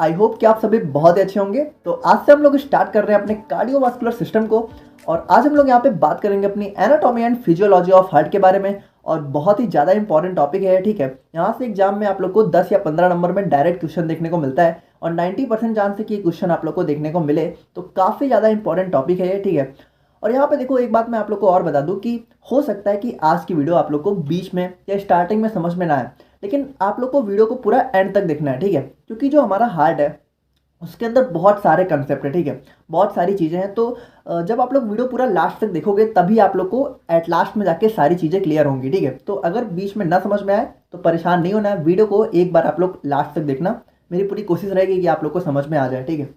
I hope कि आप सभी बहुत ही अच्छे होंगे। तो आज से हम लोग स्टार्ट कर रहे हैं अपने कार्डियोवास्कुलर सिस्टम को। और आज हम लोग यहाँ पे बात करेंगे अपनी anatomy and physiology of heart के बारे में। और बहुत ही ज़्यादा इंपॉर्टेंट टॉपिक है, ठीक है। यहाँ से एग्जाम में आप लोग को 10 या 15 नंबर में डायरेक्ट क्वेश्चन देखने को मिलता है और 90% चांस है कि ये क्वेश्चन आप लोग को देखने को मिले। तो काफ़ी ज़्यादा इंपॉर्टेंट टॉपिक है ये, ठीक है। और यहाँ पे देखो, एक बात मैं आप लोग को और बता दूं कि हो सकता है कि आज की वीडियो आप लोग को बीच में या स्टार्टिंग में समझ में ना आए, लेकिन आप लोग को वीडियो को पूरा एंड तक देखना है, ठीक है। क्योंकि जो हमारा हार्ट है उसके अंदर बहुत सारे कंसेप्ट है, ठीक है, बहुत सारी चीज़ें हैं। तो जब आप लोग वीडियो पूरा लास्ट तक देखोगे तभी आप लोग को एट लास्ट में जाके सारी चीज़ें क्लियर होंगी, ठीक है। तो अगर बीच में ना समझ में आए तो परेशान नहीं होना है, वीडियो को एक बार आप लोग लास्ट तक देखना। मेरी पूरी कोशिश रहेगी कि आप लोग को समझ में आ जाए, ठीक है।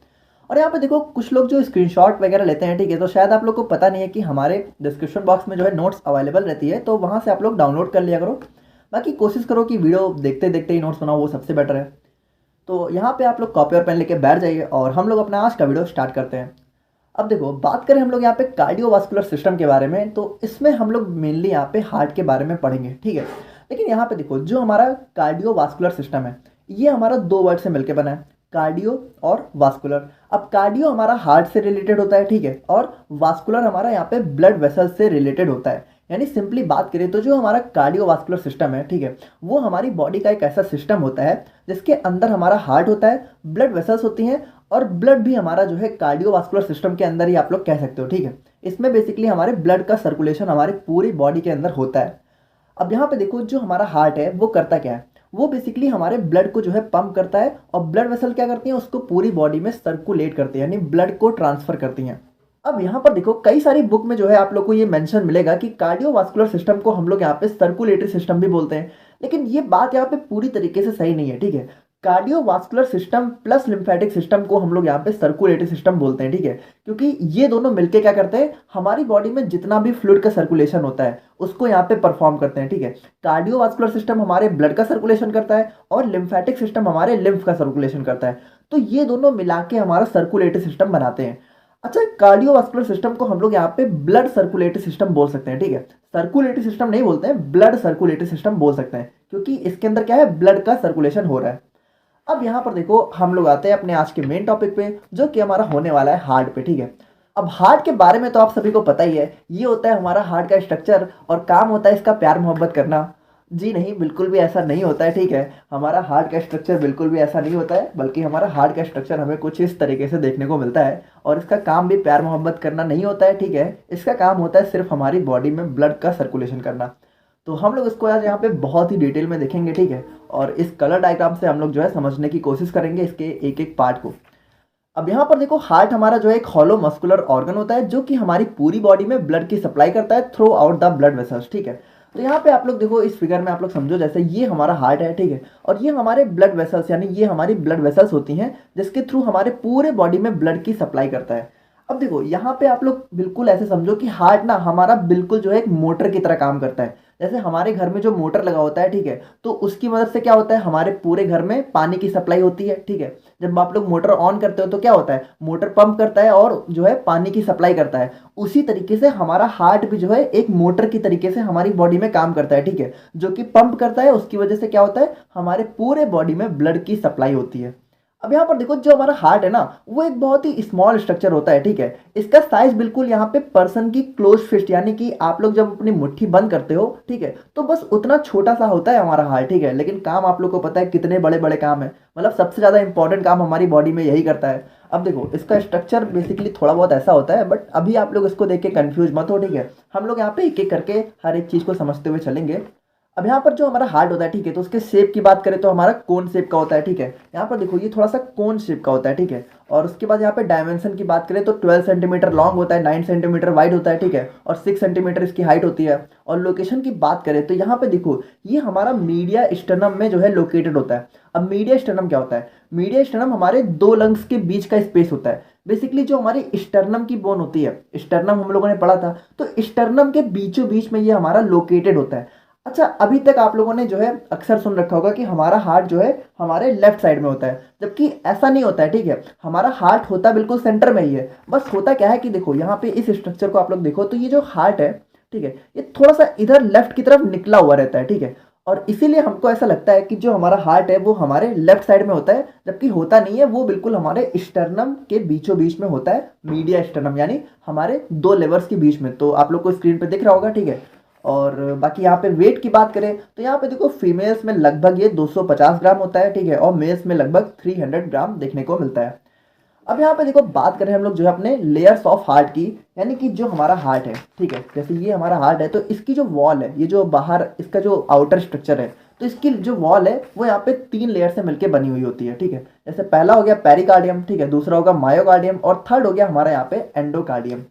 और यहाँ पे देखो, कुछ लोग जो स्क्रीनशॉट वगैरह लेते हैं, ठीक है, तो शायद आप लोग को पता नहीं है कि हमारे डिस्क्रिप्शन बॉक्स में जो है नोट्स अवेलेबल रहती है, तो वहाँ से आप लोग डाउनलोड कर लिया करो। बाकी कोशिश करो कि वीडियो देखते देखते ही नोट्स बनाओ, वो सबसे बेटर है। तो यहाँ पे आप लोग कॉपी और पेन लेके बैठ जाइए और हम लोग अपना आज का वीडियो स्टार्ट करते हैं। अब देखो, बात करें हम लोग यहाँ पे कार्डियोवास्कुलर सिस्टम के बारे में, तो इसमें हम लोग मेनली यहाँ पे हार्ट के बारे में पढ़ेंगे, ठीक है। लेकिन यहाँ पे देखो, जो हमारा कार्डियोवास्कुलर सिस्टम है ये हमारा दो वर्ड से मिलकर बना है, कार्डियो और वास्कुलर। अब कार्डियो हमारा हार्ट से रिलेटेड होता है, ठीक है, और वास्कुलर हमारा यहाँ पे ब्लड वेसल से रिलेटेड होता है। यानी सिंपली बात करें तो जो हमारा कार्डियोवास्कुलर सिस्टम है, ठीक है, वो हमारी बॉडी का एक ऐसा सिस्टम होता है जिसके अंदर हमारा हार्ट होता है, ब्लड वेसल्स होती हैं और ब्लड भी हमारा जो है कार्डियोवास्कुलर सिस्टम के अंदर ही आप लोग कह सकते हो, ठीक है। इसमें बेसिकली हमारे ब्लड का सर्कुलेशन हमारे पूरी बॉडी के अंदर होता है। अब यहाँ पे देखो, जो हमारा हार्ट है वो करता क्या है, वो बेसिकली हमारे ब्लड को जो है पंप करता है और ब्लड वेसल क्या करती हैं, उसको पूरी बॉडी में सर्कुलेट करती है, यानी ब्लड को ट्रांसफर करती हैं। अब यहाँ पर देखो, कई सारी बुक में जो है आप लोग को ये मेंशन मिलेगा कि कार्डियोवास्कुलर सिस्टम को हम लोग यहाँ पे सर्कुलेटरी सिस्टम भी बोलते हैं, लेकिन ये बात यहाँ पे पूरी तरीके से सही नहीं है, ठीक है। Cardiovascular system plus lymphatic system को हम लोग यहाँ पे सर्कुलेटरी सिस्टम बोलते हैं, ठीक है। क्योंकि ये दोनों मिलके क्या करते हैं, हमारी बॉडी में जितना भी फ्लूइड का सर्कुलेशन होता है उसको यहाँ पे परफॉर्म करते हैं, ठीक है। कार्डियोवास्कुलर सिस्टम हमारे ब्लड का सर्कुलेशन करता है और लिम्फेटिक सिस्टम हमारे लिम्फ का सर्कुलेशन करता है। तो ये दोनों मिला के हमारा सर्कुलेटरी सिस्टम बनाते हैं। अच्छा, कार्डियोवास्कुलर सिस्टम को हम लोग यहाँ पे ब्लड सर्कुलेटरी सिस्टम बोल सकते हैं, ठीक है। सर्कुलेटरी सिस्टम नहीं बोलते हैं, ब्लड सर्कुलेटरी सिस्टम बोल सकते हैं, क्योंकि इसके अंदर क्या है, ब्लड का सर्कुलेशन हो रहा है। अब यहाँ पर देखो, हम लोग आते हैं अपने आज के मेन टॉपिक पे, जो कि हमारा होने वाला है हार्ट पे, ठीक है। अब हार्ट के बारे में तो आप सभी को पता ही है, ये होता है हमारा हार्ट का स्ट्रक्चर और काम होता है इसका प्यार मोहब्बत करना। जी नहीं, बिल्कुल भी ऐसा नहीं होता है, ठीक है। हमारा हार्ट का स्ट्रक्चर बिल्कुल भी ऐसा नहीं होता है, बल्कि हमारा हार्ट का स्ट्रक्चर हमें कुछ इस तरीके से देखने को मिलता है। और इसका काम भी प्यार मोहब्बत करना नहीं होता है, ठीक है। इसका काम होता है सिर्फ हमारी बॉडी में ब्लड का सर्कुलेशन करना। तो हम लोग इसको आज यहाँ पे बहुत ही डिटेल में देखेंगे, ठीक है। और इस कलर डायग्राम से हम लोग जो है समझने की कोशिश करेंगे इसके एक एक पार्ट को। अब यहाँ पर देखो, हार्ट हमारा जो है एक हॉलो मस्कुलर ऑर्गन होता है जो कि हमारी पूरी बॉडी में ब्लड की सप्लाई करता है through out the blood vessels, ठीक है। तो यहाँ पे आप लोग देखो, इस फिगर में आप लोग समझो, जैसे ये हमारा हार्ट है, ठीक है, और ये हमारे ब्लड वेसल्स यानी ये हमारी ब्लड वेसल्स होती हैं जिसके थ्रू हमारे पूरे बॉडी में ब्लड की सप्लाई करता है। अब देखो, यहाँ पे आप लोग बिल्कुल ऐसे समझो कि हार्ट ना हमारा बिल्कुल जो है एक मोटर की तरह काम करता है। जैसे हमारे घर में जो मोटर लगा होता है, ठीक है, तो उसकी मदद से क्या होता है, हमारे पूरे घर में पानी की सप्लाई होती है, ठीक है। जब आप लोग मोटर ऑन करते हो तो क्या होता है, मोटर पंप करता है और जो है पानी की सप्लाई करता है। उसी तरीके से हमारा हार्ट भी जो है एक मोटर की तरीके से हमारी बॉडी में काम करता है, ठीक है, जो कि पंप करता है। उसकी वजह से क्या होता है, हमारे पूरे बॉडी में ब्लड की सप्लाई होती है। अब यहाँ पर देखो, जो हमारा हार्ट है ना, वो एक बहुत ही स्मॉल स्ट्रक्चर होता है, ठीक है। इसका साइज बिल्कुल यहाँ पे पर्सन की क्लोज फिस्ट, यानी कि आप लोग जब अपनी मुट्ठी बंद करते हो, ठीक है, तो बस उतना छोटा सा होता है हमारा हार्ट, ठीक है। लेकिन काम आप लोग को पता है कितने बड़े बड़े काम है, मतलब सबसे ज़्यादा इंपॉर्टेंट काम हमारी बॉडी में यही करता है। अब देखो, इसका स्ट्रक्चर बेसिकली थोड़ा बहुत ऐसा होता है, बट अभी आप लोग इसको देख के कन्फ्यूज मत हो, ठीक है। हम लोग यहाँ पे एक एक करके हर एक चीज़ को समझते हुए चलेंगे। अब यहाँ पर जो हमारा हार्ट होता है, ठीक है, तो उसके शेप की बात करें तो हमारा कोन शेप का होता है, ठीक है। यहाँ पर देखो, ये थोड़ा सा कोन शेप का होता है, ठीक है। और उसके बाद यहाँ पे डायमेंशन की बात करें तो 12 सेंटीमीटर लॉन्ग होता है, 9 सेंटीमीटर वाइड होता है, ठीक है, और 6 सेंटीमीटर इसकी हाइट होती है। और लोकेशन की बात करें तो यहाँ पे देखो, ये हमारा मीडिया स्टर्नम में जो है लोकेटेड होता है। अब मीडिया स्टर्नम क्या होता है, मीडिया स्टर्नम हमारे दो लंग्स के बीच का स्पेस होता है। बेसिकली जो हमारी स्टर्नम की बोन होती है, स्टर्नम हम लोगों ने पढ़ा था, तो स्टर्नम के बीचों बीच में ये हमारा लोकेटेड होता है। अच्छा, अभी तक आप लोगों ने जो है अक्सर सुन रखा होगा कि हमारा हार्ट जो है हमारे लेफ्ट साइड में होता है, जबकि ऐसा नहीं होता है, ठीक है। हमारा हार्ट होता बिल्कुल सेंटर में ही है। बस होता क्या है कि देखो, यहाँ पे इस स्ट्रक्चर को आप लोग देखो तो ये जो हार्ट है, ठीक है, ये थोड़ा सा इधर लेफ्ट की तरफ निकला हुआ रहता है, ठीक है। और इसीलिए हमको ऐसा लगता है कि जो हमारा हार्ट है वो हमारे लेफ्ट साइड में होता है, जबकि होता नहीं है, वो बिल्कुल हमारे स्टर्नम के बीचों बीच में होता है, मीडिया स्टर्नम, यानी हमारे दो लेवर्स के बीच में। तो आप लोग को स्क्रीन पे दिख रहा होगा, ठीक है। और बाकी यहाँ पे वेट की बात करें तो यहाँ पे देखो फीमेल्स में लगभग ये 250 ग्राम होता है, ठीक है, और मेल्स में लगभग 300 ग्राम देखने को मिलता है। अब यहाँ पे देखो बात करें हम लोग जो है अपने लेयर्स ऑफ हार्ट की, यानी कि जो हमारा हार्ट है, ठीक है, जैसे ये हमारा हार्ट है तो इसकी जो वॉल है, ये जो बाहर इसका जो आउटर स्ट्रक्चर है, तो इसकी जो वॉल है वो यहाँ पे 3 लेयर से मिलकर बनी हुई होती है, ठीक है। जैसे पहला हो गया पेरिकार्डियम, ठीक है, दूसरा होगा मायोकार्डियम और थर्ड हो गया हमारा यहाँ पे एंडोकार्डियम।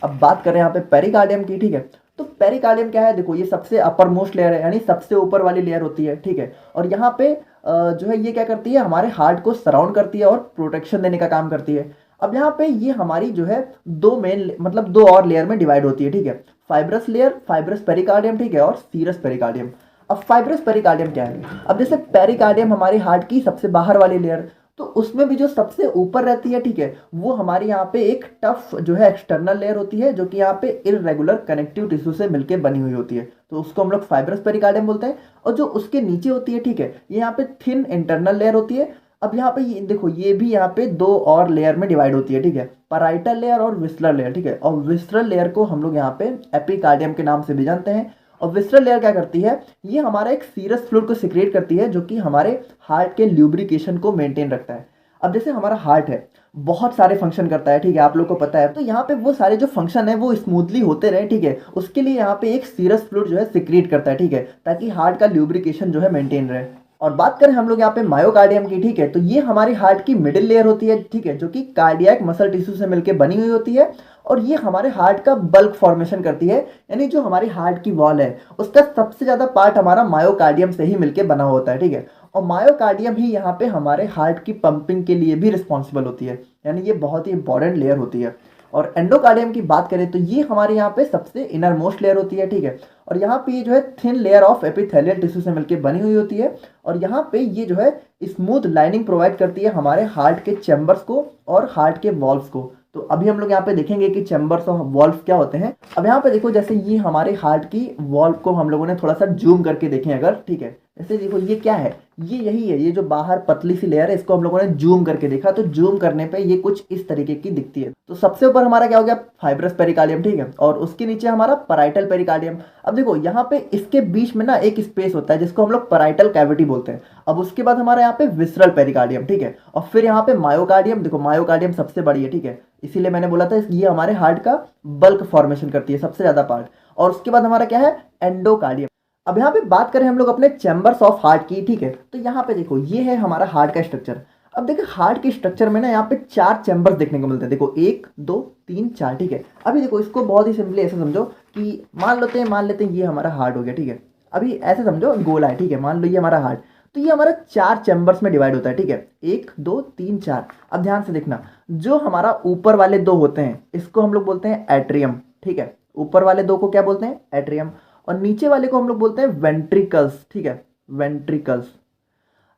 अब बात करें यहाँ पे पेरिकार्डियम की, ठीक है, तो पेरिकार्डियम क्या है, देखो ये सबसे अपर मोस्ट लेयर है, यानी सबसे ऊपर वाली लेयर होती है, ठीक है। और यहाँ पे जो है ये क्या करती है, हमारे हार्ट को सराउंड करती है और प्रोटेक्शन देने का काम करती है। अब यहाँ पे ये हमारी जो है दो मेन मतलब दो और लेयर में डिवाइड होती है, ठीक है, फाइब्रस लेयर, फाइब्रस पेरिकार्डियम, ठीक है, और सीरस पेरिकार्डियम। अब फाइब्रस पेरिकार्डियम क्या है, अब जैसे पेरिकार्डियम हमारे हार्ट की सबसे बाहर वाली लेयर, तो उसमें भी जो सबसे ऊपर रहती है, ठीक है, वो हमारी यहाँ पे एक टफ जो है एक्सटर्नल लेयर होती है, जो कि यहाँ पे इररेगुलर कनेक्टिव टिश्यू से मिलकर बनी हुई होती है, तो उसको हम लोग फाइब्रस पेरिकार्डियम बोलते हैं। और जो उसके नीचे होती है, ठीक है, ये यहाँ पे थिन इंटरनल लेयर होती है। अब यहाँ पे ये देखो ये भी यहाँ पे दो और लेयर में डिवाइड होती है, ठीक है, पैराइटल लेयर और विस्रल लेयर, ठीक है। और विस्रल लेयर को हम लोग यहाँ पे एपिकार्डियम के नाम से भी जानते हैं। और विस्रल लेयर क्या करती है, ये हमारा एक सीरस फ्लूइड को सिक्रेट करती है, जो कि हमारे हार्ट के ल्यूब्रिकेशन को मेंटेन रखता है। अब जैसे हमारा हार्ट है बहुत सारे फंक्शन करता है, ठीक है, आप लोग को पता है, तो यहाँ पे वो सारे जो फंक्शन है वो स्मूथली होते रहे, ठीक है, उसके लिए यहाँ पे एक सीरस फ्लूइड जो है सिक्रेट करता है, ठीक है, ताकि हार्ट का ल्यूब्रिकेशन जो है मेंटेन रहे। और बात करें हम लोग यहाँ पे मायोकार्डियम की, ठीक है, तो ये हमारी हार्ट की मिडिल लेयर होती है, ठीक है, जो कि कार्डियक मसल टिश्यू से मिलकर बनी हुई होती है। और ये हमारे हार्ट का बल्क फॉर्मेशन करती है, यानी जो हमारी हार्ट की वॉल है उसका सबसे ज्यादा पार्ट हमारा मायोकार्डियम से ही मिलकर बना होता है, ठीक है। और मायोकार्डियम ही यहाँ पे हमारे हार्ट की पंपिंग के लिए भी रिस्पॉन्सिबल होती है, यानी ये बहुत ही इंपॉर्टेंट लेयर होती है। और एंडोकार्डियम की बात करें तो ये हमारे यहाँ पे सबसे इनर मोस्ट लेयर होती है, ठीक है। और यहाँ पे ये जो है thin layer of epithelial tissue से मिलकर बनी हुई होती है। और यहाँ पे ये जो है स्मूथ लाइनिंग प्रोवाइड करती है हमारे हार्ट के चैम्बर्स को और हार्ट के वॉल्व्स को। तो अभी हम लोग यहाँ पे देखेंगे कि चैम्बर्स और वॉल्व क्या होते हैं। अब यहाँ पे देखो जैसे ये हमारे हार्ट की वॉल्व को हम लोगों ने थोड़ा सा जूम करके देखें अगर, ठीक है, जैसे देखो ये क्या है, ये यही है, ये जो बाहर पतली सी लेयर है इसको हम लोगों ने जूम करके देखा, तो जूम करने पे ये कुछ इस तरीके की दिखती है। तो सबसे ऊपर हमारा क्या हो गया, फाइब्रस पेरिकार्डियम, ठीक है, और उसके नीचे हमारा पैराइटल पेरिकार्डियम। अब देखो यहाँ पे इसके बीच में ना एक स्पेस होता है जिसको हम लोग पैराइटल कैविटी बोलते हैं। अब उसके बाद हमारा यहाँ पे विसरल पेरिकार्डियम, ठीक है, और फिर यहाँ पे मायोकार्डियम। देखो मायोकार्डियम सबसे बड़ी है, ठीक है, इसीलिए मैंने बोला था ये हमारे हार्ट का बल्क फॉर्मेशन करती है, सबसे ज्यादा पार्ट। और उसके बाद हमारा क्या है, एंडोकार्डियम। अब यहाँ पे बात करें हम लोग अपने चैम्बर्स ऑफ हार्ट की, ठीक है, तो यहाँ पे देखो ये है हमारा हार्ट का स्ट्रक्चर। अब देखो हार्ट के स्ट्रक्चर में ना यहाँ पे 4 चैम्बर्स देखने को मिलते हैं, देखो 1 2 3 4, ठीक है। अभी देखो इसको बहुत ही सिंपली ऐसे समझो कि मान लेते हैं ये हमारा हार्ट हो गया, ठीक है। अभी ऐसे समझो गोला है, ठीक है, मान लो ये हमारा हार्ट, तो ये हमारा 4 चैम्बर्स में डिवाइड होता है, ठीक है, 1 2 3 4। अब ध्यान से देखना, जो हमारा ऊपर वाले 2 होते हैं इसको हम लोग बोलते हैं एट्रियम, ठीक है, ऊपर वाले 2 को क्या बोलते हैं, एट्रियम। और नीचे वाले को हम लोग बोलते हैं वेंट्रिकल्स, ठीक है, वेंट्रिकल्स।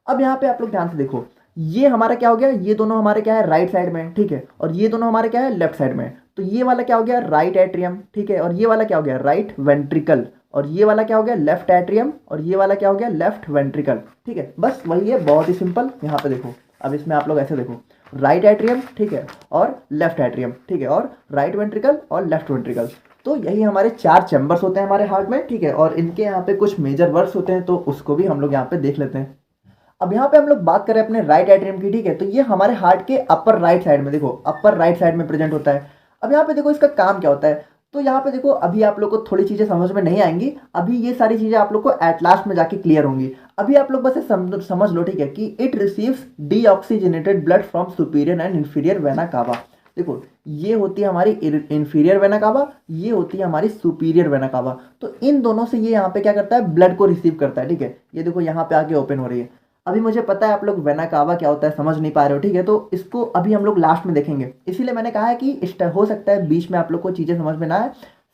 अब यहाँ पे आप लोग ध्यान से देखो, ये हमारा क्या हो गया, ये दोनों हमारे क्या है राइट साइड में, ठीक है, और ये दोनों हमारे क्या है लेफ्ट साइड में। तो ये वाला क्या हो गया, राइट एट्रियम, ठीक है, और ये वाला क्या हो गया, राइट वेंट्रिकल। और ये वाला क्या हो गया, लेफ्ट एट्रियम, और ये वाला क्या हो गया, लेफ्ट वेंट्रिकल, ठीक है। बस वही है, बहुत ही सिंपल। यहाँ पे देखो, अब इसमें आप लोग ऐसे देखो, राइट एट्रियम, ठीक है, और लेफ्ट एट्रियम, ठीक है, और राइट वेंट्रिकल और लेफ्ट वेंट्रिकल। तो यही हमारे 4 चैम्बर्स होते हैं हमारे हार्ट में, ठीक है। और इनके यहाँ पे कुछ मेजर वर्क्स होते हैं, तो उसको भी हम लोग यहाँ पे देख लेते हैं। अब यहाँ पे हम लोग बात करें अपने राइट एट्रियम की, ठीक है, तो ये हमारे हार्ट के अपर राइट साइड में, देखो अपर राइट साइड में प्रेजेंट होता है। अब यहाँ पे देखो इसका काम क्या होता है, तो यहाँ पे देखो अभी आप लोग को थोड़ी चीजें समझ में नहीं आएंगी, अभी ये सारी चीजें आप लोग को एट लास्ट में जाके क्लियर होंगी। अभी आप लोग बस समझ लो, ठीक है, कि it receives deoxygenated blood from superior and inferior vena cava. देखो ये होती है हमारी इंफीरियर वेना कावा, ये होती है हमारी सुपीरियर वेना कावा। तो इन दोनों से ये यहाँ पे क्या करता है, ब्लड को रिसीव करता है, ठीक है। ये देखो यहाँ पे आके ओपन हो रही है। अभी मुझे पता है आप लोग वेना कावा क्या होता है समझ नहीं पा रहे हो, ठीक है, तो इसको अभी हम लोग लास्ट में देखेंगे। इसीलिए मैंने कहा है कि हो सकता है बीच में आप लोग को चीज़ें समझ में ना आए,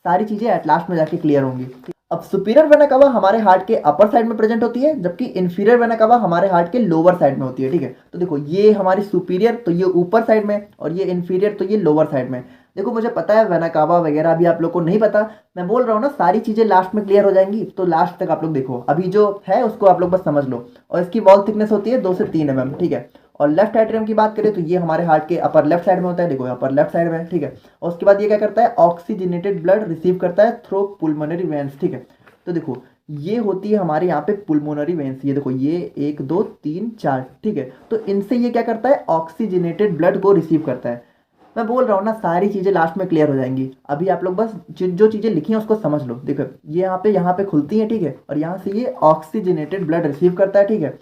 सारी चीज़ें एट लास्ट में जाके क्लियर होंगी। अब सुपीरियर वेना कावा हमारे हार्ट के अपर साइड में प्रेजेंट होती है, जबकि इंफीरियर वेना कावा हमारे हार्ट के लोअर साइड में होती है, ठीक है। तो देखो ये हमारी सुपीरियर तो ये ऊपर साइड में, और ये इंफीरियर तो ये लोअर साइड में। देखो मुझे पता है वेना कावा वगैरह अभी आप लोग को नहीं पता, मैं बोल रहा हूँ ना सारी चीज़ें लास्ट में क्लियर हो जाएंगी, तो लास्ट तक आप लोग देखो, अभी जो है उसको आप लोग बस समझ लो। और इसकी वॉल थिकनेस होती है 2 से 3 mm, ठीक है। और लेफ्ट एट्रियम की बात करें तो ये हमारे हार्ट के अपर लेफ्ट साइड में होता है, देखो अपर लेफ्ट साइड में, ठीक है। और उसके बाद ये क्या करता है, ऑक्सीजनेटेड ब्लड रिसीव करता है थ्रू पुलमोनरी वेन्स, ठीक है। तो देखो ये होती है हमारे यहाँ पे पुलमोनरी वेन्स, ये देखो ये 1 2 3 4, ठीक है। तो इनसे ये क्या करता है, ऑक्सीजनेटेड ब्लड को रिसीव करता है। मैं बोल रहा हूँ ना सारी चीज़ें लास्ट में क्लियर हो जाएंगी, अभी आप लोग बस जो चीज़ें लिखी हैं उसको समझ लो। देखो ये यहाँ पे खुलती है, ठीक है, और यहाँ से ये ऑक्सीजनेटेड ब्लड रिसीव करता है, ठीक है।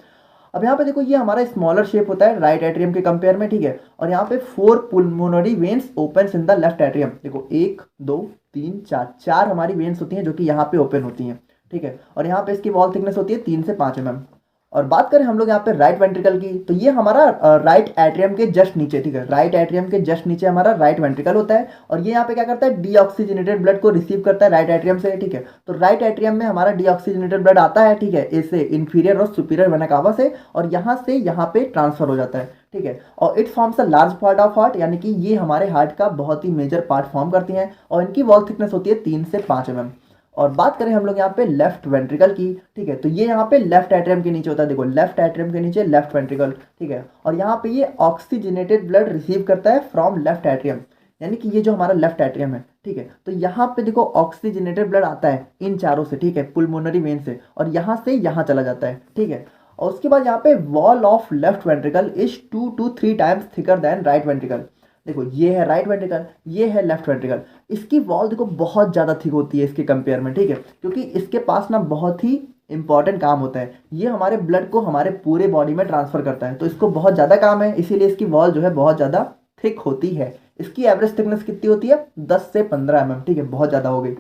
अब यहाँ पे देखो ये हमारा स्मॉलर शेप होता है राइट एट्रियम के कंपेयर में, ठीक है। और यहाँ पे 4 pulmonary veins open in the left atrium, देखो 1 2 3 4, 4 हमारी वेन्स होती हैं जो कि यहाँ पे ओपन होती हैं, ठीक है। और यहाँ पे इसकी वॉल थिकनेस होती है 3 से 5 mm। और बात करें हम लोग यहाँ पे राइट वेंट्रिकल की, तो ये हमारा राइट एट्रियम के जस्ट नीचे, ठीक है, राइट एट्रियम के जस्ट नीचे हमारा राइट वेंट्रिकल होता है। और ये यहाँ पे क्या करता है, डीऑक्सीजनेटेड ब्लड को रिसीव करता है राइट एट्रियम से, ठीक है। तो राइट एट्रियम में हमारा डीऑक्सीजनेटेड ब्लड आता है, ठीक है, इससे इंफीरियर और सुपीरियर वेना कावा से, और यहाँ से यहाँ पे ट्रांसफर हो जाता है, ठीक है। और it forms a large part of heart, यानी कि ये हमारे हार्ट का बहुत ही मेजर पार्ट फॉर्म करती हैं। और इनकी वॉल थिकनेस होती है 3 से 5 mm। और बात करें हम लोग यहाँ पे लेफ्ट वेंट्रिकल की, ठीक है, तो ये यहाँ पे लेफ्ट एट्रियम के नीचे होता है, देखो लेफ्ट एट्रियम के नीचे लेफ्ट वेंट्रिकल, ठीक है। और यहाँ पे ये ऑक्सीजनेटेड ब्लड रिसीव करता है फ्रॉम लेफ्ट एट्रियम, यानी कि ये जो हमारा लेफ्ट एट्रियम है, ठीक है। तो यहाँ पे देखो ऑक्सीजनेटेड ब्लड आता है इन चारों से, ठीक है, पुलमोनरी वेन से, और यहाँ से यहाँ चला जाता है, ठीक है। और उसके बाद यहाँ पे wall of left ventricle is 2 to 3 times thicker than right ventricle. देखो ये है राइट वेंट्रिकल, ये है लेफ्ट वेंट्रिकल, इसकी वॉल देखो बहुत ज़्यादा थिक होती है इसके कंपेयर में, ठीक है, क्योंकि इसके पास ना बहुत ही इंपॉर्टेंट काम होता है, ये हमारे ब्लड को हमारे पूरे बॉडी में ट्रांसफर करता है, तो इसको बहुत ज़्यादा काम है, इसीलिए इसकी वॉल जो है बहुत ज़्यादा थिक होती है। इसकी एवरेज थिकनेस कितनी होती है, 10 से 15 mm, ठीक है, बहुत ज़्यादा हो गई।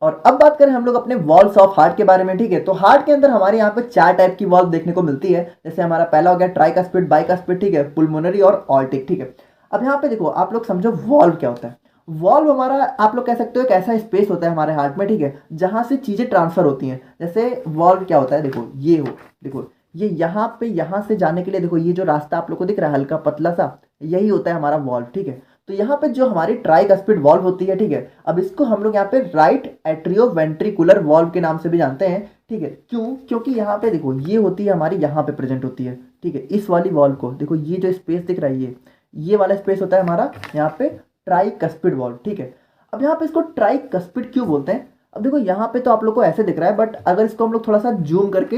और अब बात करें हम लोग अपने वॉल्स ऑफ हार्ट के बारे में, ठीक है। तो हार्ट के अंदर हमारे यहाँ पे 4 टाइप की वॉल्व देखने को मिलती है, जैसे हमारा पहला हो गया ट्राइकस्पिड, बाइकस्पिड, ठीक है, पुलमोनरी और ऑल्टिक, ठीक है। अब यहाँ पे देखो आप लोग समझो वॉल्व क्या होता है। वॉल्व हमारा आप लोग कह सकते हो एक ऐसा स्पेस होता है हमारे हार्ट में, ठीक है, जहाँ से चीज़ें ट्रांसफर होती हैं। जैसे वॉल्व क्या होता है, देखो ये हो, देखो ये यहाँ पे यहाँ से जाने के लिए देखो ये जो रास्ता आप लोग को दिख रहा है हल्का पतला सा, यही होता है हमारा वॉल्व, ठीक है। तो यहाँ पे जो हमारी ट्राइकस्पिड वॉल्व होती है, ठीक है, अब इसको हम लोग यहाँ पे राइट एट्रियो वेंट्रिकुलर वॉल्व के नाम से भी जानते हैं, ठीक है। क्यों, क्योंकि यहाँ पे देखो ये होती है हमारी यहाँ पे प्रेजेंट होती है, ठीक है। इस वाली वॉल्व को देखो, ये जो स्पेस दिख रहा है ये वाला स्पेस होता है हमारा यहाँ पे ट्राइकस्पिड वॉल्व, ठीक है। अब यहाँ पे इसको ट्राइकस्पिड क्यों बोलते हैं, अब देखो यहाँ पे तो आप लोग को ऐसे दिख रहा है, बट अगर इसको हम लोग थोड़ा सा जूम करके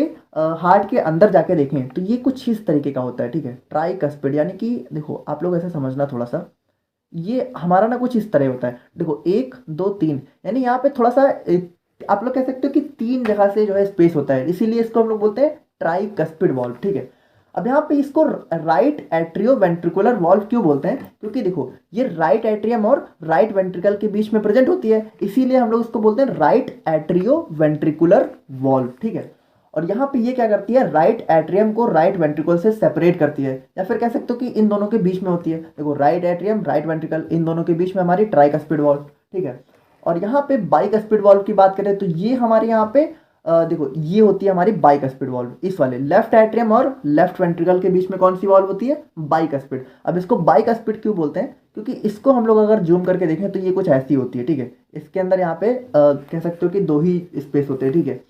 हार्ट के अंदर जाके देखें तो ये कुछ इस तरीके का होता है, ठीक है। ट्राइकस्पिड यानी कि देखो आप लोग ऐसे समझना थोड़ा सा, ये हमारा ना कुछ इस तरह होता है, देखो 1 2 3, यानी यहाँ पे थोड़ा सा आप लोग कह सकते हो कि 3 जगह से जो है स्पेस होता है, इसीलिए इसको हम लोग बोलते हैं ट्राइकस्पिड वॉल्व, ठीक है। अब यहाँ पे इसको राइट एट्रियो वेंट्रिकुलर वॉल्व क्यों बोलते हैं, क्योंकि देखो ये राइट एट्रियम और राइट वेंट्रिकल के बीच में प्रेजेंट होती है, इसीलिए हम लोग इसको बोलते हैं राइट एट्रियो वेंट्रिकुलर वॉल्व, ठीक है। और यहाँ पे ये क्या करती है, राइट एट्रियम को राइट वेंट्रिकल से सेपरेट करती है, या फिर कह सकते हो कि इन दोनों के बीच में होती है। देखो राइट एट्रियम राइट वेंट्रिकल, इन दोनों के बीच में हमारी ट्राइकस्पिड वॉल्व, ठीक है। और यहाँ पे बाइकस्पिड वॉल्व की बात करें तो ये हमारे यहाँ पे देखो ये होती है हमारी बाइकस्पिड वॉल्व, इस वाले लेफ्ट एट्रियम और लेफ्ट वेंट्रिकल के बीच में कौन सी वॉल्व होती है, बाइकस्पिड। अब इसको बाइकस्पिड क्यों बोलते हैं, क्योंकि इसको हम लोग अगर जूम करके देखें तो ये कुछ ऐसी होती है, ठीक है। इसके अंदर यहाँ पे कह सकते हो कि 2 ही स्पेस होते हैं, ठीक है।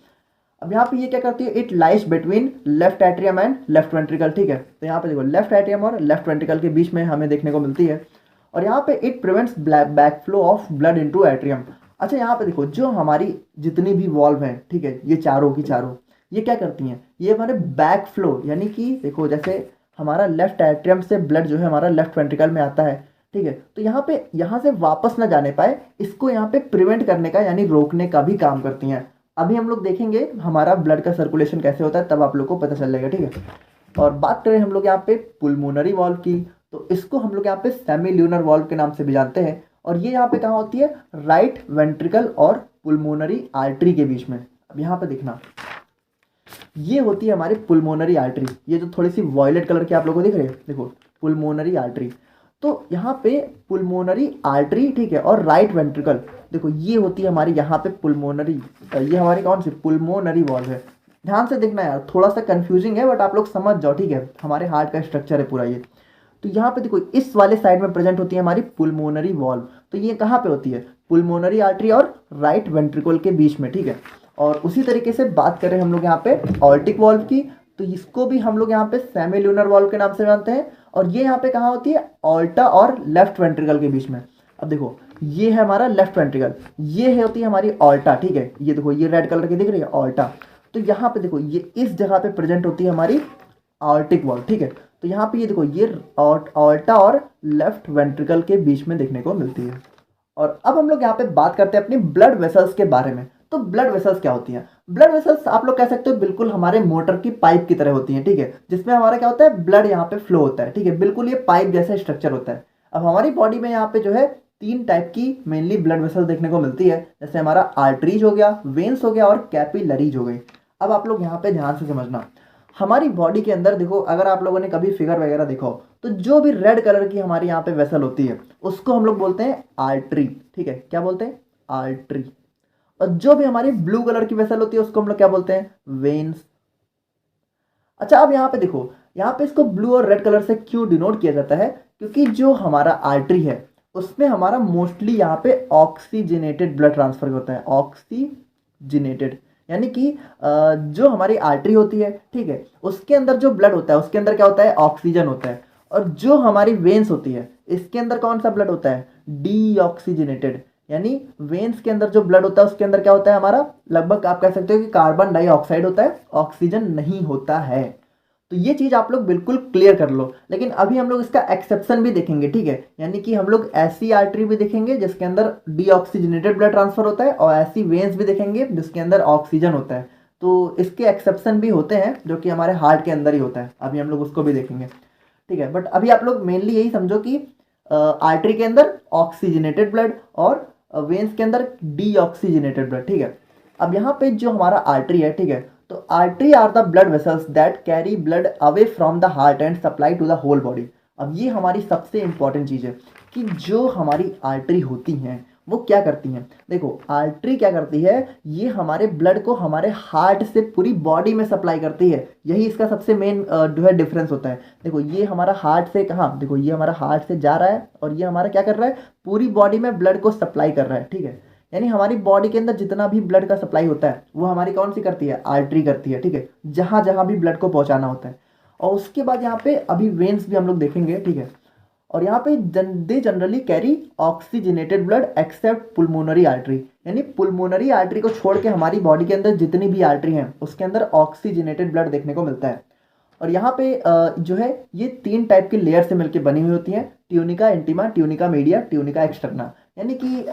अब यहाँ पे ये क्या करती है, it lies between left atrium and left ventricle, ठीक है। तो यहाँ पे देखो लेफ्ट एट्रियम और लेफ्ट वेंट्रिकल के बीच में हमें देखने को मिलती है। और यहाँ पे it prevents back flow of blood into atrium. अच्छा यहाँ पे देखो जो हमारी जितनी भी वॉल्व हैं, ठीक है, ये चारों की चारों ये क्या करती हैं, ये हमारे बैक फ्लो, यानी कि देखो जैसे हमारा लेफ्ट एट्रियम से ब्लड जो है हमारा लेफ्ट वेंट्रिकल में आता है, ठीक है, तो यहाँ से वापस ना जाने पाए, इसको यहाँ पे प्रिवेंट करने का यानी रोकने का भी काम करती हैं। अभी हम लोग देखेंगे हमारा ब्लड का सर्कुलेशन कैसे होता है, तब आप लोग को पता चल जाएगा, ठीक है। और बात करें हम लोग यहाँ पे पुलमोनरी वॉल्व की, तो इसको हम लोग यहाँ पे सेमील्यूनर वॉल्व के नाम से भी जानते हैं। और ये यहाँ पे कहाँ होती है, राइट वेंट्रिकल और पुलमोनरी आर्टरी के बीच में। अब यहाँ पे देखना, ये होती है हमारी पुलमोनरी आर्टरी, ये जो थोड़ी सी वॉयलेट कलर की आप लोगों को दिख रही है, देखो पुलमोनरी आर्टरी। तो यहाँ पे पुलमोनरी आर्टरी, ठीक है, और राइट वेंट्रिकल, देखो ये होती है हमारी यहाँ पे पुलमोनरी, ये हमारी कौन सी पुलमोनरी वॉल्व है। ध्यान से देखना यार, थोड़ा सा कंफ्यूजिंग है बट आप लोग समझ जाओ, ठीक है, हमारे हार्ट का स्ट्रक्चर है पूरा ये। तो यहाँ पे देखो इस वाले साइड में प्रेजेंट होती है हमारी पुलमोनरी वॉल्व, तो तो ये कहाँ पे होती है, पुल्मोनरी आर्टरी और राइट वेंट्रिकल के बीच में, ठीक है। और उसी तरीके से बात करें हम लोग यहाँ पे ऑल्टिक वॉल्व की, तो इसको भी हम लोग यहाँ पे सेमील्यूनर वॉल्व के नाम से जानते हैं। और ये यहाँ पे कहाँ होती है, ऑल्टा और लेफ्ट वेंट्रिकल के बीच में। अब देखो ये है हमारा लेफ्ट वेंट्रिकल, ये है होती है हमारी ऑल्टा, ठीक है। ये देखो ये रेड कलर की दिख रही है ऑल्टा, तो यहाँ पे देखो ये इस जगह पे प्रेजेंट होती है हमारी ऑल्टिक वॉल्व, ठीक है। तो यहाँ पे ये देखो ये ऑल्टा और लेफ्ट वेंट्रिकल के बीच में देखने को मिलती है। और अब हम लोग यहाँ पे बात करते हैं अपनी ब्लड वेसल्स के बारे में। तो ब्लड वेसल्स क्या होती हैं? ब्लड वेसल्स आप लोग कह सकते हो बिल्कुल हमारे मोटर की पाइप की तरह होती हैं, ठीक है, जिसमें हमारा क्या होता है, ब्लड यहाँ पे फ्लो होता है, ठीक है, बिल्कुल ये पाइप जैसा स्ट्रक्चर होता है। अब हमारी बॉडी में यहाँ पे जो है 3 टाइप की मेनली ब्लड वेसल्स देखने को मिलती है, जैसे हमारा आर्टरीज हो गया, वेन्स हो गया और कैपिलरीज हो गई। अब आप लोग यहाँ पे ध्यान से समझना, हमारी बॉडी के अंदर देखो, अगर आप लोगों ने कभी फिगर वगैरह देखा हो, तो जो भी रेड कलर की हमारी यहाँ पे वेसल होती है उसको हम लोग बोलते हैं आर्टरी, ठीक है, क्या बोलते हैं, आर्टरी। और जो भी हमारी ब्लू कलर की वेसल होती है उसको हम लोग क्या बोलते हैं, वेन्स। अच्छा अब यहाँ पे देखो, यहाँ पे इसको ब्लू और रेड कलर से क्यों डिनोट किया जाता है, क्योंकि जो हमारा आर्टरी है उसमें हमारा मोस्टली यहाँ पे ऑक्सीजनेटेड ब्लड ट्रांसफर होता है, ऑक्सीजनेटेड, यानी कि जो हमारी आर्टरी होती है, ठीक है, उसके अंदर जो ब्लड होता है उसके अंदर क्या होता है, ऑक्सीजन होता है। और जो हमारी वेन्स होती है इसके अंदर कौन सा ब्लड होता है, डीऑक्सीजनेटेड, यानी वेन्स के अंदर जो ब्लड होता है उसके अंदर क्या होता है हमारा, लगभग आप कह सकते हो कि कार्बन डाइऑक्साइड होता है, ऑक्सीजन नहीं होता है। तो ये चीज़ आप लोग बिल्कुल क्लियर कर लो। लेकिन अभी हम लोग इसका एक्सेप्शन भी देखेंगे, ठीक है, यानी कि हम लोग ऐसी आर्टरी भी देखेंगे जिसके अंदर डीऑक्सीजनेटेड ब्लड ट्रांसफर होता है और ऐसी वेन्स भी देखेंगे जिसके अंदर ऑक्सीजन होता है। तो इसके एक्सेप्शन भी होते हैं जो कि हमारे हार्ट के अंदर ही होता है, अभी हम लोग उसको भी देखेंगे, ठीक है। बट अभी आप लोग मेनली यही समझो कि आर्टरी के अंदर ऑक्सीजनेटेड ब्लड और वेन्स के अंदर डीऑक्सीजनेटेड ब्लड, ठीक है। अब यहाँ पे जो हमारा आर्टरी है, ठीक है, तो artery are the blood vessels that carry blood away from the heart and supply to the whole body. अब ये हमारी सबसे इंपॉर्टेंट चीज़ है कि जो हमारी आर्टरी होती हैं वो क्या करती हैं। देखो आर्टरी क्या करती है, ये हमारे ब्लड को हमारे हार्ट से पूरी बॉडी में सप्लाई करती है, यही इसका सबसे मेन जो है डिफरेंस होता है। देखो ये हमारा हार्ट से कहाँ, देखो ये हमारा हार्ट से जा रहा है और ये हमारा क्या कर रहा है, पूरी बॉडी में ब्लड को सप्लाई कर रहा है, ठीक है। यानी हमारी बॉडी के अंदर जितना भी ब्लड का सप्लाई होता है वो हमारी कौन सी करती है, आर्टरी करती है, ठीक है, जहाँ जहाँ भी ब्लड को पहुँचाना होता है। और उसके बाद यहाँ पे अभी वेन्स भी हम लोग देखेंगे, ठीक है। और यहाँ पे they generally carry oxygenated blood except pulmonary artery, यानी पुल्मोनरी आर्टरी को छोड़ के हमारी बॉडी के अंदर जितनी भी आर्टरी हैं उसके अंदर ऑक्सीजनेटेड ब्लड देखने को मिलता है। और यहाँ पे जो है ये 3 टाइप की लेयर से मिलकर बनी हुई होती हैं, tunica intima, tunica media, tunica externa. यानी कि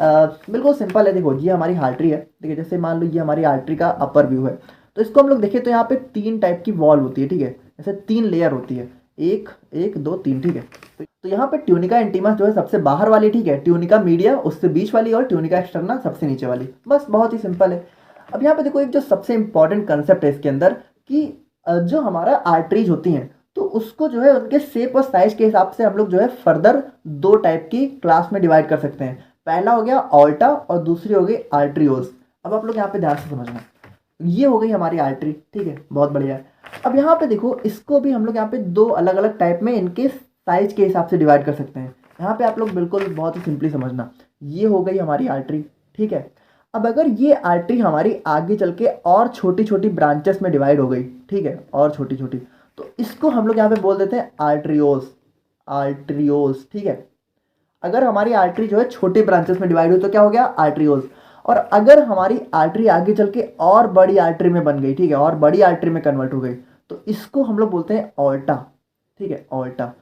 बिल्कुल सिंपल है, देखो ये हमारी आर्टरी है, ठीक है, जैसे मान लो ये हमारी आर्टरी का अपर व्यू है, तो इसको हम लोग देखें तो यहाँ पे 3 टाइप की वॉल होती है, ठीक है, जैसे 3 लेयर होती है, 1 1 2 3, ठीक है। तो यहाँ पे ट्यूनिका इंटीमा जो है सबसे बाहर वाली, ठीक है, ट्यूनिका मीडिया उससे बीच वाली और ट्यूनिका एक्सटर्ना सबसे नीचे वाली, बस बहुत ही सिंपल है। अब यहाँ पे देखो एक जो सबसे इंपॉर्टेंट कंसेप्ट है इसके अंदर कि जो हमारा आर्टरीज होती हैं तो उसको जो है उनके शेप और साइज के हिसाब से हम लोग जो है फर्दर 2 टाइप की क्लास में डिवाइड कर सकते हैं। पहला हो गया ऑल्टा और दूसरी हो गई आर्टरियोज। अब आप लोग यहाँ पे ध्यान से समझना, ये हो गई हमारी आर्टरी, ठीक है, बहुत बढ़िया है। अब यहाँ पे देखो इसको भी हम लोग यहाँ पे 2 अलग अलग टाइप में इनके साइज के हिसाब से डिवाइड कर सकते हैं। यहाँ पे आप लोग बिल्कुल बहुत ही सिंपली समझना, ये हो गई हमारी आर्टरी, ठीक है। अब अगर ये आर्टरी हमारी आगे चल के और छोटी छोटी ब्रांचेस में डिवाइड हो गई, ठीक है, और छोटी छोटी, तो इसको हम लोग यहाँ पे बोल देते हैं आर्टरियोज, आर्टरियोज, ठीक है। अगर हमारी आर्टरी जो है छोटे ब्रांचेस में डिवाइड हुई तो क्या हो गया, आर्टरियोज। और अगर हमारी आर्टरी आगे चल के और बड़ी आर्टरी में बन गई, ठीक है, और बड़ी आर्टरी में कन्वर्ट हो गई, तो इसको हम लोग बोलते हैं ऑल्टा, ठीक है, ऑल्टा।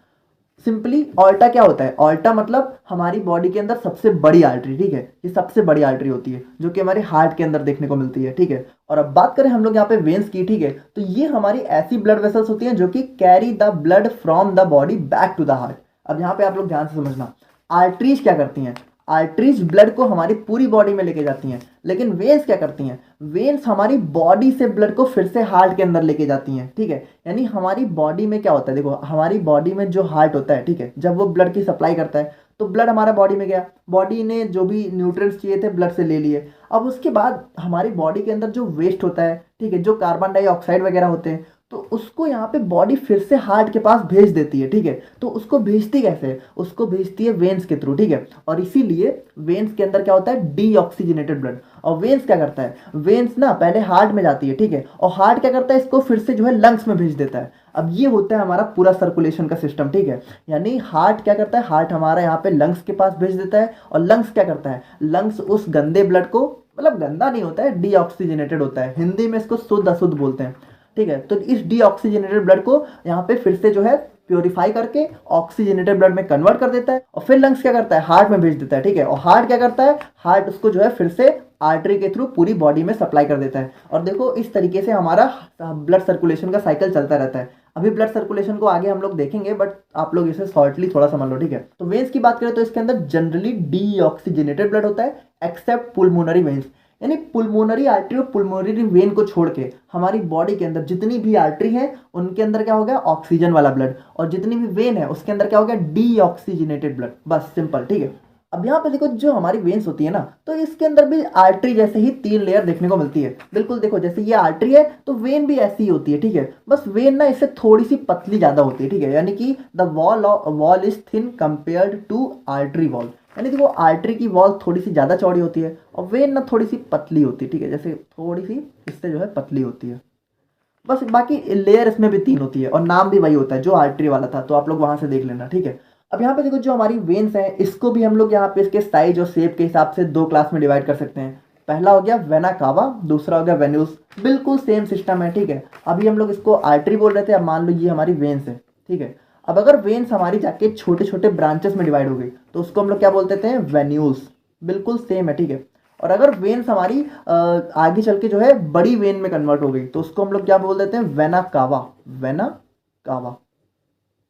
सिंपली ऑल्टा क्या होता है, ऑल्टा मतलब हमारी बॉडी के अंदर सबसे बड़ी आर्टरी, ठीक है, ये सबसे बड़ी आर्टरी होती है जो कि हमारे हार्ट के अंदर देखने को मिलती है, ठीक है। और अब बात करें हम लोग यहाँ पे वेन्स की, ठीक है, तो ये हमारी ऐसी ब्लड वेसल्स होती हैं जो कि carry the blood from the body back to the heart. अब यहाँ पे आप लोग ध्यान से समझना, आर्टरीज क्या करती हैं, आर्टरीज ब्लड को हमारी पूरी बॉडी में लेके जाती हैं, लेकिन वेन्स क्या करती हैं, वेन्स हमारी बॉडी से ब्लड को फिर से हार्ट के अंदर लेके जाती हैं, ठीक है। यानी हमारी बॉडी में क्या होता है, देखो हमारी बॉडी में जो हार्ट होता है, ठीक है, जब वो ब्लड की सप्लाई करता है तो ब्लड हमारा बॉडी में गया, बॉडी ने जो भी न्यूट्रिएंट्स चाहिए थे ब्लड से ले लिए। अब उसके बाद हमारी बॉडी के अंदर जो वेस्ट होता है, ठीक है, जो कार्बन डाइऑक्साइड वगैरह होते हैं, तो उसको यहाँ पे बॉडी फिर से हार्ट के पास भेज देती है, ठीक है। तो उसको भेजती कैसे है, उसको भेजती है वेन्स के थ्रू, ठीक है। और इसीलिए वेन्स के अंदर क्या होता है, डीऑक्सीजनेटेड ब्लड। और वेन्स क्या करता है, वेन्स ना पहले हार्ट में जाती है, ठीक है, और हार्ट क्या करता है, इसको फिर से जो है लंग्स में भेज देता है। अब ये होता है हमारा पूरा सर्कुलेशन का सिस्टम, ठीक है। यानी हार्ट क्या करता है, हार्ट हमारा यहाँ पे लंग्स के पास भेज देता है, और लंग्स क्या करता है, लंग्स उस गंदे ब्लड को, मतलब गंदा नहीं होता है, डीऑक्सीजनेटेड होता है, हिंदी में इसको शुद्ध अशुद्ध बोलते हैं, ठीक है। तो इस डीऑक्सीजनेटेड ब्लड को यहाँ पे फिर से जो है प्योरीफाई करके ऑक्सीजनेटेड ब्लड में कन्वर्ट कर देता है, और फिर लंग्स क्या करता है, हार्ट में भेज देता है, ठीक है। और हार्ट क्या करता है, हार्ट उसको जो है फिर से आर्टरी के थ्रू पूरी बॉडी में सप्लाई कर देता है। और देखो इस तरीके से हमारा ब्लड सर्कुलेशन का साइकिल चलता रहता है। अभी ब्लड सर्कुलेशन को आगे हम लोग देखेंगे, बट आप लोग इसे शॉर्टली थोड़ा समझ लो, ठीक है। तो वेन्स की बात करें तो इसके अंदर जनरली डीऑक्सीजनेटेड ब्लड होता है, एक्सेप्ट पुल्मोनरी वेन्स। यानी पुल्मोनरी आर्टरी और पुल्मोनरी वेन को छोड़ के हमारी बॉडी के अंदर जितनी भी आर्टरी है उनके अंदर क्या हो गया, ऑक्सीजन वाला ब्लड, और जितनी भी वेन है उसके अंदर क्या हो गया, डीऑक्सीजनेटेड ब्लड। बस सिंपल, ठीक है। अब यहाँ पे देखो जो हमारी वेन्स होती है ना, तो इसके अंदर भी आर्टरी जैसे ही 3 लेयर देखने को मिलती है। बिल्कुल देखो जैसे ये आर्टरी है तो वेन भी ऐसी ही होती है, ठीक है। बस वेन ना इससे थोड़ी सी पतली ज्यादा होती है, ठीक है। यानी कि the wall is thin compared to artery wall. यानी देखो आर्टरी की वॉल थोड़ी सी ज़्यादा चौड़ी होती है, और वेन ना थोड़ी सी पतली होती है, ठीक है। जैसे थोड़ी सी इससे जो है पतली होती है। बस बाकी लेयर इसमें भी 3 होती है, और नाम भी वही होता है जो आर्टरी वाला था, तो आप लोग वहां से देख लेना, ठीक है। अब यहाँ पे देखो जो हमारी वेन्स हैं इसको भी हम लोग यहाँ पे इसके साइज और शेप के हिसाब से 2 क्लास में डिवाइड कर सकते हैं। पहला हो गया वेना कावा, दूसरा हो गया वेन्यूस। बिल्कुल सेम सिस्टम है, ठीक है। अभी हम लोग इसको आर्टरी बोल रहे थे, अब मान लो ये हमारी वेन्स है, ठीक है। अब अगर वेन्स हमारी जाके छोटे छोटे ब्रांचेस में डिवाइड हो गई तो उसको हम लोग क्या बोलते थे, वेन्यूल्स। बिल्कुल सेम है, ठीक है। और अगर वेन्स हमारी आगे चल के जो है बड़ी वेन में कन्वर्ट हो गई तो उसको हम लोग क्या बोल देते हैं, वेना कावा। वेना कावा,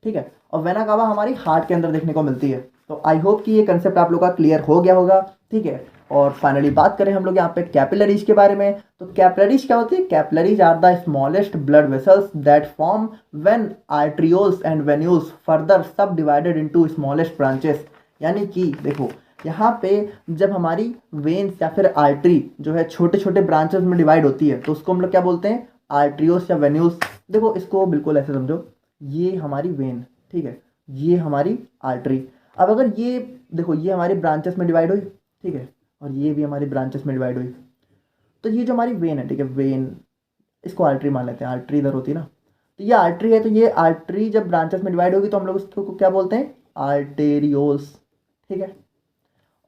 ठीक है। और वेना कावा हमारी हार्ट के अंदर देखने को मिलती है। तो आई होप कि ये कंसेप्ट आप लोग का क्लियर हो गया होगा, ठीक है। और फाइनली बात करें हम लोग यहाँ पे कैपिलरीज के बारे में, तो कैपिलरीज क्या होती है, capillaries are the smallest blood vessels that form when arterioles and venules further subdivided into smallest branches. यानी कि देखो यहाँ पे जब हमारी वेन्स या फिर आर्टरी जो है छोटे छोटे ब्रांचेस में डिवाइड होती है तो उसको हम लोग क्या बोलते हैं, आर्ट्रियोस या वेन्यूल्स। देखो इसको बिल्कुल ऐसे समझो, ये हमारी वेन, ठीक है, ये हमारी आर्टरी। अब अगर ये देखो ये हमारी ब्रांचेस में डिवाइड हुई, ठीक है, और ये भी हमारी ब्रांचेस में डिवाइड हुई, तो ये जो हमारी वेन है, ठीक है, वेन, इसको आर्टरी मान लेते हैं, आर्टरी इधर होती है ना, तो ये आर्टरी है। तो ये आर्टरी जब ब्रांचेस में डिवाइड होगी तो हम लोग इसको क्या बोलते हैं, आर्टेरियोल्स, ठीक है।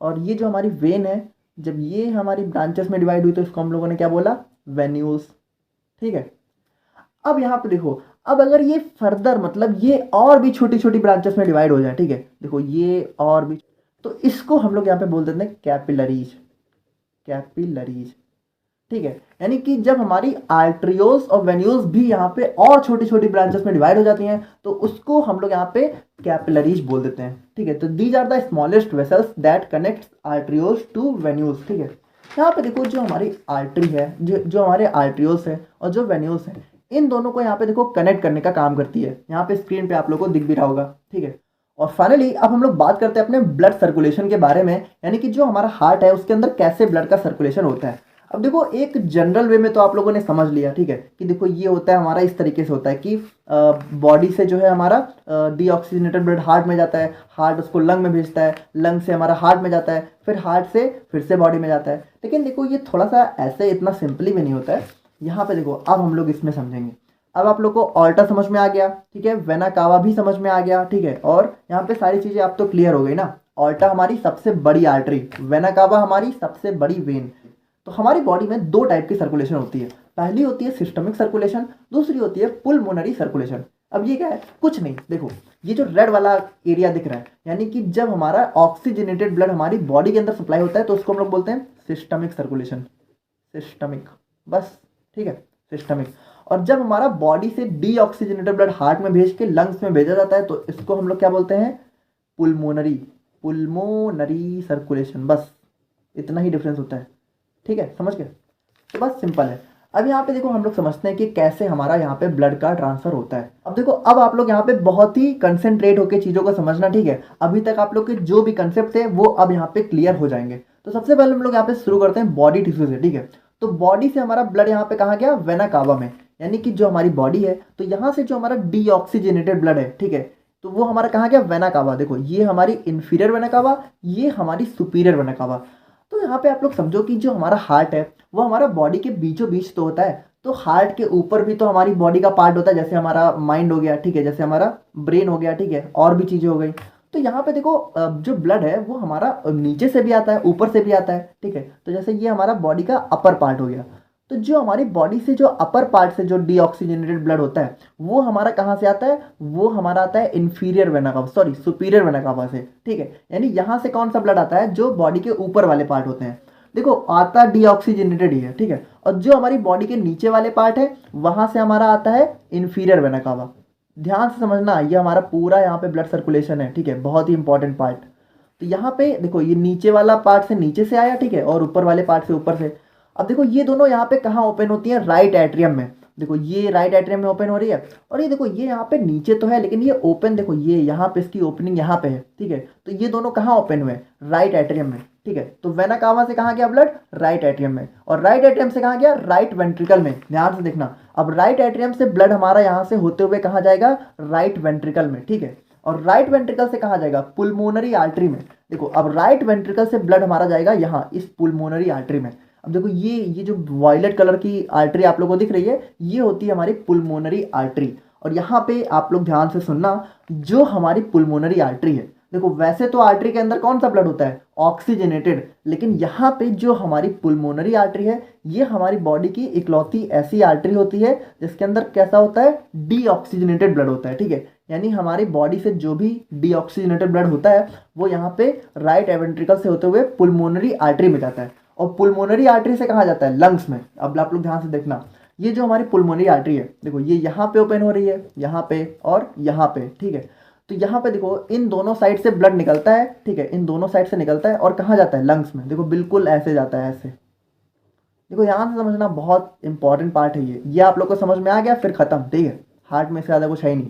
और ये जो हमारी वेन है जब ये हमारी ब्रांचेस में डिवाइड हुई तो इसको हम लोगों ने क्या बोला, वेन्यूल्स, ठीक है। अब यहाँ पे देखो, अब अगर ये फर्दर मतलब ये और भी छोटी छोटी ब्रांचेस में डिवाइड हो जाए, ठीक है, देखो ये और भी, तो इसको हम लोग यहाँ पे बोल देते हैं कैपिलरीज। कैपिलरीज, ठीक है। यानी कि जब हमारी आर्ट्रियोल्स और वेन्यूल्स भी यहाँ पे और छोटी छोटी ब्रांचेस में डिवाइड हो जाती हैं तो उसको हम लोग यहाँ पे कैपिलरीज बोल देते हैं, ठीक है। तो these are the smallest vessels that connect arterioles to venules, ठीक है। यहाँ पे देखो जो हमारी आर्टरी है, जो हमारे आर्ट्रियोल्स है और जो वेन्यूल्स है, इन दोनों को यहाँ पे देखो कनेक्ट करने का काम करती है। यहाँ पे स्क्रीन पे आप लोगों को दिख भी रहा होगा, ठीक है। और फाइनली अब हम लोग बात करते हैं अपने ब्लड सर्कुलेशन के बारे में, यानी कि जो हमारा हार्ट है उसके अंदर कैसे ब्लड का सर्कुलेशन होता है। अब देखो एक जनरल वे में तो आप लोगों ने समझ लिया, ठीक है, कि देखो ये होता है हमारा इस तरीके से होता है कि बॉडी से जो है हमारा डीऑक्सीजनेटेड ब्लड हार्ट में जाता है, हार्ट उसको लंग में भेजता है, लंग से हमारा हार्ट में जाता है, फिर हार्ट से फिर से बॉडी में जाता है। लेकिन देखो ये थोड़ा सा ऐसे इतना सिंपली भी नहीं होता है। यहाँ पे देखो अब हम लोग इसमें समझेंगे। अब आप लोग को ऑल्टा समझ में आ गया, ठीक है, वेना कावा भी समझ में आ गया, ठीक है, और यहाँ पे सारी चीजें आप तो क्लियर हो गई ना। ऑल्टा हमारी सबसे बड़ी आर्टरी, वेना कावा हमारी सबसे बड़ी वेन। तो हमारी बॉडी में 2 टाइप की सर्कुलेशन होती है, पहली होती है सिस्टमिक सर्कुलेशन, दूसरी होती है पुल्मोनरी सर्कुलेशन। अब ये क्या है, कुछ नहीं, देखो ये जो रेड वाला एरिया दिख रहा है, यानी कि जब हमारा ऑक्सीजनेटेड ब्लड हमारी बॉडी के अंदर सप्लाई होता है तो उसको हम लोग बोलते हैं सिस्टमिक सर्कुलेशन। सिस्टमिक, बस, ठीक है, सिस्टमिक। और जब हमारा बॉडी से डीऑक्सीजनेटेड ब्लड हार्ट में भेज के लंग्स में भेजा जाता है तो इसको हम लोग क्या बोलते हैं, पुल्मोनरी। पुल्मोनरी सर्कुलेशन, बस इतना ही डिफरेंस होता है, ठीक है, समझ गए। तो बस सिंपल है। अब यहाँ पे देखो हम लोग समझते हैं कि कैसे हमारा यहाँ पे ब्लड का ट्रांसफर होता है। अब देखो अब आप लोग यहाँ पे बहुत ही कंसेंट्रेट होकर चीज़ों को समझना, ठीक है। अभी तक आप लोग के जो भी कंसेप्ट थे वो अब यहाँ पे क्लियर हो जाएंगे। तो सबसे पहले हम लोग यहाँ पे शुरू करते हैं बॉडी टिश्यू से, ठीक है। तो बॉडी से हमारा ब्लड यहाँ पे कहाँ गया, वेना कावा में, यानी कि जो हमारी बॉडी है तो यहाँ से जो हमारा डीऑक्सीजनेटेड ब्लड है, ठीक है, तो वो हमारा कहाँ गया, वेना कावा। देखो ये हमारी इंफीरियर वेना कावा, ये हमारी सुपीरियर वेना कावा। तो यहाँ पे आप लोग समझो कि जो हमारा हार्ट है वो हमारा बॉडी के बीचों बीच तो होता है, तो हार्ट के ऊपर भी तो हमारी बॉडी का पार्ट होता है, जैसे हमारा माइंड हो गया, ठीक है, जैसे हमारा ब्रेन हो गया, ठीक है, और भी चीज़ें हो गई। तो यहाँ पे देखो जो ब्लड है वो हमारा नीचे से भी आता है, ऊपर से भी आता है, ठीक है। तो जैसे ये हमारा बॉडी का अपर पार्ट हो गया, तो जो हमारी बॉडी से जो अपर पार्ट से जो डीऑक्सीजनेटेड ब्लड होता है वो हमारा कहाँ से आता है, वो हमारा आता है inferior vena cava, sorry superior vena cava से, ठीक है। यानी यहाँ से कौन सा ब्लड आता है, जो बॉडी के ऊपर वाले पार्ट होते हैं, देखो आता डीऑक्सीजनेटेड ही है, ठीक है। और जो हमारी बॉडी के नीचे वाले पार्ट है वहां से हमारा आता है इन्फीरियर वेना कावा। ध्यान से समझना, ये हमारा पूरा यहाँ पे ब्लड सर्कुलेशन है, ठीक है, बहुत ही इंपॉर्टेंट पार्ट। तो यहाँ पे देखो ये नीचे वाला पार्ट से नीचे से आया, ठीक है, और ऊपर वाले पार्ट से ऊपर से। अब देखो ये दोनों यहाँ पे कहाँ ओपन होती हैं, राइट एट्रियम में। देखो ये राइट एट्रियम में ओपन हो रही है, और ये देखो ये यहाँ पे नीचे तो है लेकिन ये ओपन, देखो ये यहाँ पे इसकी ओपनिंग यहाँ पे है, ठीक है। तो ये दोनों कहाँ ओपन हुए, राइट एट्रियम में, ठीक है। तो वेना कावा से कहाँ गया ब्लड, राइट एट्रियम में, और राइट एट्रियम से कहाँ गया, राइट वेंट्रिकल में। ध्यान से देखना, अब राइट एट्रियम से ब्लड हमारा यहाँ से होते हुए कहाँ जाएगा, राइट वेंट्रिकल में, ठीक है। और राइट वेंट्रिकल से कहाँ जाएगा, पुल्मोनरी आर्टरी में। देखो अब राइट वेंट्रिकल से ब्लड हमारा जाएगा यहाँ इस पुल्मोनरी आर्टरी में। अब देखो ये जो वायलेट कलर की आर्टरी आप लोगों को दिख रही है, ये होती है हमारी पुल्मोनरी आर्टरी। और यहाँ पे आप लोग ध्यान से सुनना, जो हमारी पुल्मोनरी आर्टरी है, देखो वैसे तो आर्टरी के अंदर कौन सा ब्लड होता है, ऑक्सीजनेटेड, लेकिन यहाँ पे जो हमारी पुल्मोनरी आर्टरी है ये हमारी बॉडी की इकलौती ऐसी आर्टरी होती है जिसके अंदर कैसा होता है, डीऑक्सीजनेटेड ब्लड होता है, ठीक है। यानी हमारी बॉडी से जो भी डीऑक्सीजनेटेड ब्लड होता है वो यहाँ पे राइट वेंट्रिकल से होते हुए पुल्मोनरी आर्टरी में जाता है, और पुल्मोनरी आर्टरी से कहाँ जाता है, लंग्स में। अब आप लोग ध्यान से देखना, ये जो हमारी पुल्मोनरी आर्टरी है, देखो ये यहाँ पे ओपन हो रही है, यहाँ पे और यहाँ पे, ठीक है। तो यहाँ पे देखो इन दोनों साइड से ब्लड निकलता है, ठीक है, इन दोनों साइड से निकलता है, और कहाँ जाता है, लंग्स में। देखो बिल्कुल ऐसे जाता है, ऐसे। देखो यहाँ से समझना, बहुत इंपॉर्टेंट पार्ट है ये आप लोग को समझ में आ गया, फिर खत्म, ठीक है, हार्ट में से ज़्यादा कुछ है ही नहीं।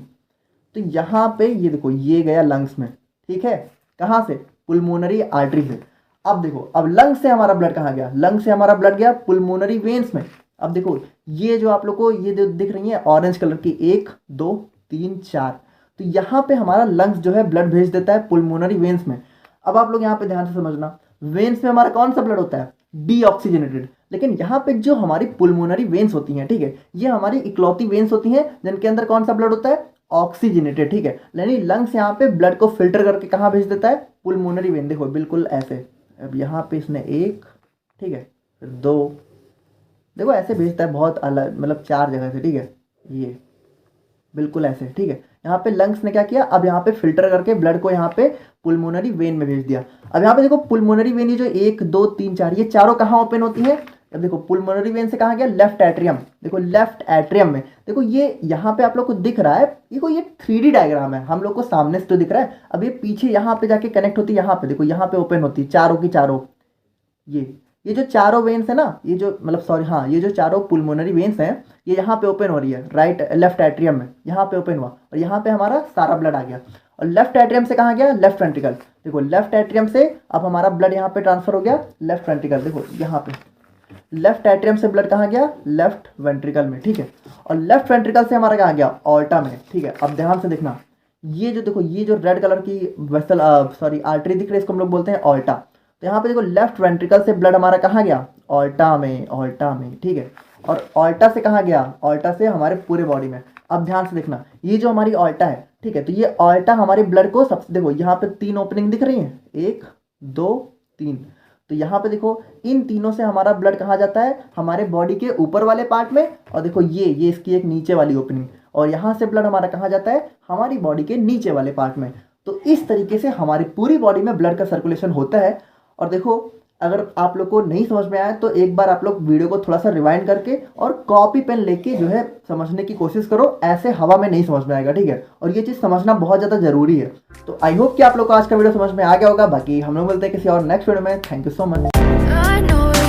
तो यहाँ पे ये देखो ये गया लंग्स में, ठीक है, कहाँ से, पुल्मोनरी आर्टरी से। अब देखो अब लंग्स से हमारा ब्लड कहाँ गया, लंग्स से हमारा ब्लड गया पुल्मोनरी वेन्स में। अब देखो ये जो आप लोग को ये जो दिख रही है ऑरेंज कलर की, 1 2 3 4, तो यहाँ पे हमारा लंग्स जो है ब्लड भेज देता है पुल्मोनरी वेन्स में। अब आप लोग यहाँ पे ध्यान से समझना, वेन्स में हमारा कौन सा ब्लड होता है, डीऑक्सीजनेटेड, लेकिन यहाँ पे जो हमारी पुल्मोनरी वेन्स होती हैं, ठीक है, ये हमारी इकलौती वेन्स होती हैं जिनके अंदर कौन सा ब्लड होता है, ऑक्सीजनेटेड, ठीक है। यानी लंग्स यहाँ पे ब्लड को फिल्टर करके कहाँ भेज देता है, पुल्मोनरी वेन। देखो बिल्कुल ऐसे, अब यहाँ पे इसने 1, ठीक है, फिर 2, देखो ऐसे भेजता है, बहुत अलग, मतलब 4 जगह से, ठीक है, ये बिल्कुल ऐसे, ठीक है। यहाँ पे लंग्स ने क्या किया, अब यहाँ पे फिल्टर करके ब्लड को यहाँ पे पुल्मोनरी वेन में भेज दिया। अब यहाँ पे देखो पुल्मोनरी वेन, ये जो 1 2 3 4, ये चारों कहाँ ओपन होती हैं। अब देखो पुल्मोनरी वेन से कहाँ गया, लेफ्ट एट्रियम। देखो लेफ्ट एट्रियम में, देखो ये यहाँ पे आप लोग को दिख रहा है, ये 3D डायग्राम है, हम लोग को सामने से तो दिख रहा है। अब ये पीछे यहाँ पे जाके कनेक्ट होती है, यहाँ पे देखो, यहाँ पे ओपन होती है चारों की चारों। ये जो चारों वेन्स है ना, ये जो मतलब सॉरी हाँ, ये जो चारों पुल्मोनरी वेन्स हैं ये यहाँ पे ओपन हो रही है, लेफ्ट एट्रियम में, यहाँ पे ओपन हुआ, और यहाँ पे हमारा सारा ब्लड आ गया। और लेफ्ट एट्रियम से कहाँ गया, लेफ्ट वेंट्रिकल। देखो लेफ्ट एट्रियम से अब हमारा ब्लड यहाँ पे ट्रांसफर हो गया लेफ्ट वेंट्रिकल। देखो यहाँ पे लेफ्ट एट्रियम से ब्लड कहाँ गया, लेफ्ट वेंट्रिकल में, ठीक है। और लेफ्ट वेंट्रिकल से हमारा कहाँ गया, ऑर्टा में, ठीक है। अब ध्यान से देखना, ये जो देखो ये जो रेड कलर की वेसल सॉरी आर्टरी दिख रही है, इसको हम लोग बोलते हैं ऑर्टा। तो यहाँ पे देखो लेफ्ट वेंट्रिकल से ब्लड हमारा कहाँ गया, ऑर्टा में, ठीक है। और ऑर्टा से कहाँ गया, ऑर्टा से हमारे पूरे बॉडी में। अब ध्यान से देखना, ये जो हमारी ऑर्टा है, ठीक है, तो ये ऑर्टा हमारे ब्लड को सबसे, देखो यहाँ पे 3 ओपनिंग दिख रही हैं, 1 2 3। तो यहाँ पे देखो इन तीनों से हमारा ब्लड कहाँ जाता है, हमारे बॉडी के ऊपर वाले पार्ट में। और देखो ये इसकी एक नीचे वाली ओपनिंग, और यहाँ से ब्लड हमारा कहाँ जाता है, हमारी बॉडी के नीचे वाले पार्ट में। तो इस तरीके से हमारी पूरी बॉडी में ब्लड का सर्कुलेशन होता है। और देखो अगर आप लोग को नहीं समझ में आया तो एक बार आप लोग वीडियो को थोड़ा सा रिवाइंड करके और कॉपी पेन लेके जो है समझने की कोशिश करो, ऐसे हवा में नहीं समझ में आएगा, ठीक है। और ये चीज़ समझना बहुत ज़्यादा ज़रूरी है। तो आई होप कि आप लोग को आज का वीडियो समझ में आ गया होगा। बाकी हम लोग मिलते हैं किसी और नेक्स्ट वीडियो में। Thank you so much.